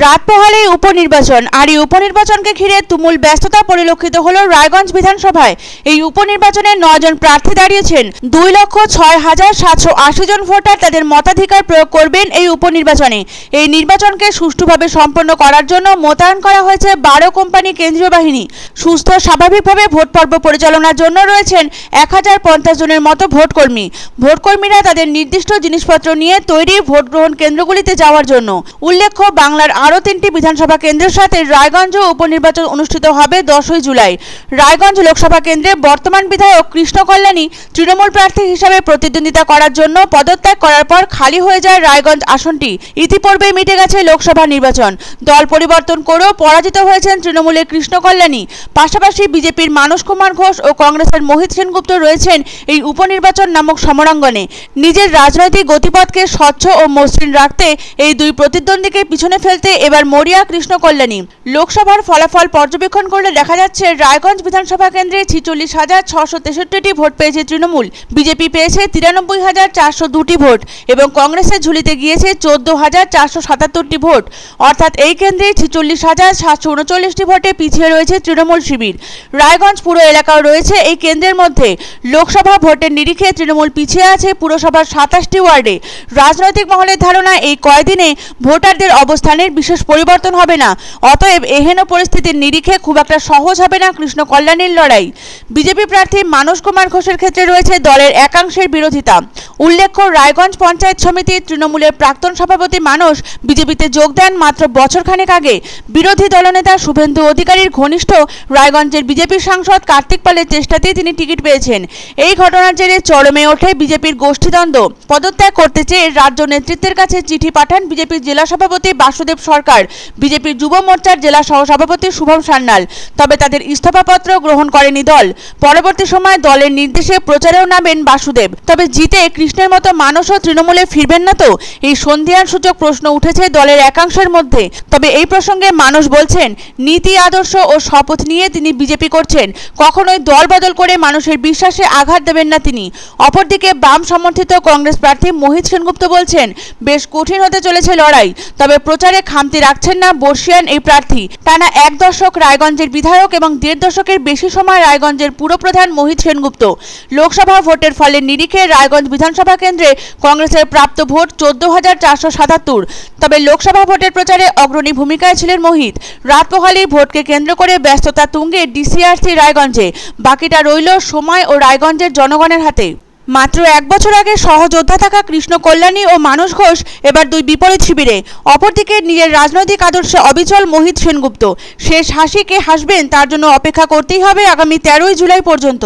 রাত পোহালেই উপনির্বাচন আর এই উপনির্বাচনকে ঘিরে তুমুল ব্যস্ততা পরিলক্ষিত হলো রায়গঞ্জ বিধানসভায়। এই উপনির্বাচনে 9 জন প্রার্থী দাঁড়িয়েছেন। 2,06,780 জন ভোটার তাদের মতাধিকার প্রয়োগ করবেন এই উপনির্বাচনে। এই নির্বাচনকে সুষ্ঠুভাবে সম্পন্ন করার জন্য মোতায়েন করা হয়েছে 12 কোম্পানি কেন্দ্রীয় বাহিনী। সুস্থ স্বাভাবিকভাবে ভোট পর্ব পরিচালনার জন্য রয়েছেন 1050 জনের মতো ভোটকর্মী। ভোটকর্মীরা তাদের নির্দিষ্ট জিনিসপত্র নিয়ে তৈরি ভোট গ্রহণ কেন্দ্রগুলিতে যাওয়ার জন্য। উল্লেখ্য, বাংলার আরও 3টি বিধানসভা কেন্দ্রের সাথে রায়গঞ্জ উপনির্বাচন অনুষ্ঠিত হবে 10ই জুলাই। রায়গঞ্জ লোকসভা কেন্দ্রে বর্তমান বিধায়ক কৃষ্ণ কল্যাণী তৃণমূল প্রার্থী হিসাবে প্রতিদ্বন্দ্বিতা করার জন্য পদত্যাগ করার পর খালি হয়ে যায় রায়গঞ্জ আসনটি। ইতিপূর্বেই মিটে গেছে লোকসভা নির্বাচন। দল পরিবর্তন করেও পরাজিত হয়েছেন তৃণমূলের কৃষ্ণ কল্যাণী। পাশাপাশি বিজেপির মানস কুমার ঘোষ ও কংগ্রেসের মোহিত সেনগুপ্ত রয়েছেন এই উপনির্বাচন নামক সমরাঙ্গনে। নিজের রাজনৈতিক গতিপথকে স্বচ্ছ ও মসৃণ রাখতে এই দুই প্রতিদ্বন্দ্বীকে পিছনে ফেলতে এবার মরিয়া কৃষ্ণ কল্যাণী। লোকসভার ফলাফল পর্যবেক্ষণ করলে দেখা যাচ্ছে রায়গঞ্জ বিধানসভা কেন্দ্রে 46,663টি ভোট পেয়েছে তৃণমূল, বিজেপি পেয়েছে 93,402টি ভোট এবং কংগ্রেসের ঝুলিতে গিয়েছে 14,477টি ভোট। অর্থাৎ এই কেন্দ্রে 46,739টি ভোটে পিছিয়ে রয়েছে তৃণমূল শিবির। রায়গঞ্জ পুরো এলাকাও রয়েছে এই কেন্দ্রের মধ্যে। লোকসভা ভোটের নিরিখে তৃণমূল পিছিয়ে আছে পুরসভার 27টি ওয়ার্ডে। রাজনৈতিক মহলের ধারণা এই কয়দিনে ভোটারদের অবস্থানের বিশেষ পরিবর্তন হবে না। অতএব এহেন পরিস্থিতির নিরিখে খুব একটা সহজ হবে না কৃষ্ণ কল্যাণীর লড়াই। বিজেপি প্রার্থী মানস কুমার ঘোষের ক্ষেত্রে রয়েছে দলের একাংশের বিরোধিতা। উল্লেখ্য, রায়গঞ্জ পঞ্চায়েত সমিতির তৃণমূলের প্রাক্তন সভাপতি মানস বিজেপিতে যোগ দেন মাত্র বছরখানেক আগে। বিরোধী দলনেতা শুভেন্দু অধিকারীর ঘনিষ্ঠ রায়গঞ্জের বিজেপি সাংসদ কার্তিক পালের চেষ্টাতেই তিনি টিকিট পেয়েছেন। এই ঘটনার জেরে চরমে ওঠে বিজেপির গোষ্ঠীদ্বন্দ্ব। পদত্যাগ করতে চেয়ে রাজ্য নেতৃত্বের কাছে চিঠি পাঠান বিজেপির জেলা সভাপতি বাসুদেব সরকার, বিজেপির যুব মোর্চার জেলা সহসভাপতি শুভম সান্যাল। তবে তাদের ইস্তফাপত্র গ্রহণ করেনি দল। পরবর্তী সময় দলের নির্দেশে প্রচারেও নামেন বাসুদেব। তবে জিতে কৃষ্ণের মতো মানুষও তৃণমূলে ফিরবেন না তো? এই সন্ধিহান সূচক প্রশ্ন উঠেছে দলের একাংশের মধ্যে। তবে এই প্রসঙ্গে মানুষ বলছেন, নীতি আদর্শ ও শপথ নিয়ে তিনি বিজেপি করছেন, কখনোই দল বদল করে মানুষের বিশ্বাসে আঘাত দেবেন না তিনি। অপরদিকে বাম সমর্থিত কংগ্রেস প্রার্থী মোহিত সেনগুপ্ত বলছেন, বেশ কঠিন হতে চলেছে লড়াই। তবে প্রচারে খামতি রাখছেন না বর্ষিয়ান এই প্রার্থী। টানা 1 দশক রায়গঞ্জের বিধায়ক এবং 1.5 দশকের বেশি সময় রায়গঞ্জের পুরপ্রধান মোহিত সেনগুপ্ত। লোকসভা ভোটের ফলের নিরিখে রায়গঞ্জ বিধানসভা কেন্দ্রে কংগ্রেসের প্রাপ্ত ভোট 14,477। তবে লোকসভা ভোটের প্রচারে অগ্রণী ভূমিকায় ছিলেন মোহিত। রাত পোহালেই ভোটকে কেন্দ্র করে ব্যস্ততা তুঙ্গে ডিসিআরসি রায়গঞ্জে। বাকিটা রইল সময় ও রায়গঞ্জের জনগণের হাতে। মাত্র 1 বছর আগে সহযোদ্ধা থাকা কৃষ্ণ কল্যাণী ও মানস ঘোষ এবার দুই বিপরীত শিবিরে। অপরদিকে নিজের রাজনৈতিক আদর্শে অবিচল মোহিত সেনগুপ্ত। শেষ হাসি কে হাসবেন তার জন্য অপেক্ষা করতেই হবে আগামী 13ই জুলাই পর্যন্ত।